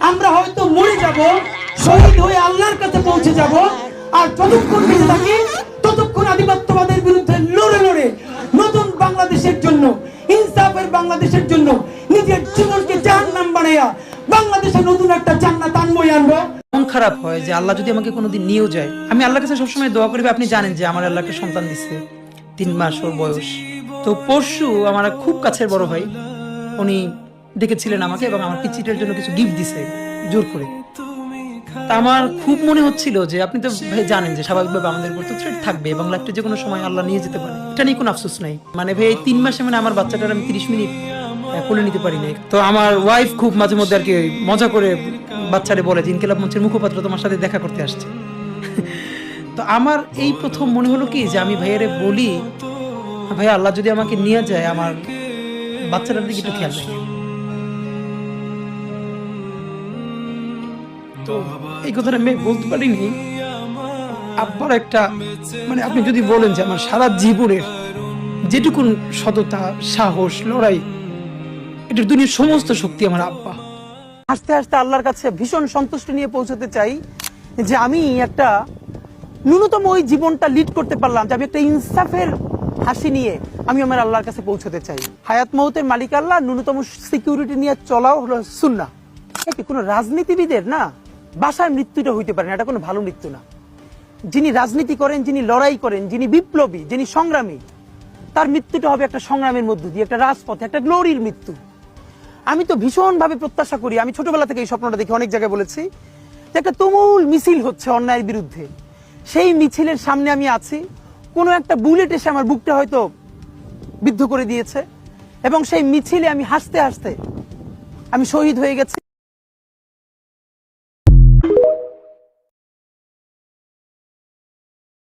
আমরা হয়তো মরে যাব, শহীদ হয়ে আল্লাহর কাছে পৌঁছে যাব, আর যতক্ষণ বেঁচে থাকি ততক্ষণ আধিপত্যবাদের বিরুদ্ধে লড়ে লড়ে নতুন বাংলাদেশের জন্য, ইনসাফের বাংলাদেশের জন্য নিজের জীবনকে জাহান্নাম বানাইয়া বাংলাদেশে নতুন একটা জান্নাত আনবই আনবো। মন খারাপ হয় যে আল্লাহ যদি আমাকে কোনোদিন নিয়েও যায়, আমি আল্লাহর কাছে সবসময় দোয়া করি। আপনি জানেন যে আমার আল্লাহ একটা সন্তান দিচ্ছে, 3 মাস ওর বয়স। তো পরশু আমার খুব কাছের বড় ভাই উনি ডেকেছিলেন আমাকে এবং আমার পিচিটার জন্য কিছু গিফট দিছে জোর করে। তা আমার খুব মনে হচ্ছিল যে আপনি তো ভাই জানেন যে স্বাভাবিকভাবে আমাদের উপর তো থ্রেট থাকবে এবং লাইফটা যে কোনো সময় আল্লাহ নিয়ে যেতে পারে, এটা নিয়ে কোনো আফসোস নাই। মানে ভাই এই 3 মাসে মানে আমার বাচ্চাটার আমি 30 মিনিট কোলে নিতে পারি নাই। তো আমার ওয়াইফ খুব মাঝে মধ্যে আর কি মজা করে বাচ্চারে বলে যে ইনকিলাব মঞ্চের মুখপাত্র তোমার সাথে দেখা করতে আসছে। তো আমার এই প্রথম মনে হলো কি যে আমি ভাইয়ারে বলি, ভাই আল্লাহ যদি আমাকে নিয়ে যায় আমার বাচ্চাটার দিকে একটু খেয়াল রাখি। তো এই কথাটা আমি বলতে পারিনি। আব্বার একটা মানে আপনি যদি বলেন যে আমার সারা জীবনের যেটুকুন সততা, সাহস, লড়াই, এটার দুনিয়ার সমস্ত শক্তি আমার আব্বা। আস্তে আস্তে আল্লাহর কাছে ভীষণ সন্তুষ্টি নিয়ে পৌঁছতে চাই যে আমি একটা ন্যূনতম ওই জীবনটা লিড করতে পারলাম, যে আমি একটা ইনসাফের হাসি নিয়ে আমি আমার আল্লাহর কাছে পৌঁছতে চাই। হায়াত মৌতের মালিক আল্লাহ, ন্যূনতম সিকিউরিটি নিয়ে চলাও হলো সুন্নাহ। এটি কোনো রাজনীতিবিদের না বাসায় মৃত্যুটা হইতে পারে না, এটা কোনো ভালো মৃত্যু না। যিনি রাজনীতি করেন, যিনি লড়াই করেন, যিনি বিপ্লবী, যিনি সংগ্রামী, তার মৃত্যুটা হবে একটা সংগ্রামের মধ্য দিয়ে, একটা রাজপথে, একটা গ্লোরির মৃত্যু। আমি তো ভীষণভাবে প্রত্যাশা করি, আমি ছোটবেলা থেকে এই স্বপ্নটা দেখি, অনেক জায়গায় বলেছি যে একটা তুমুল মিছিল হচ্ছে অন্যায়ের বিরুদ্ধে, সেই মিছিলের সামনে আমি আছি, কোনো একটা বুলেট এসে আমার বুকটা হয়তো বিদ্ধ করে দিয়েছে এবং সেই মিছিলে আমি হাসতে হাসতে আমি শহীদ হয়ে গেছি।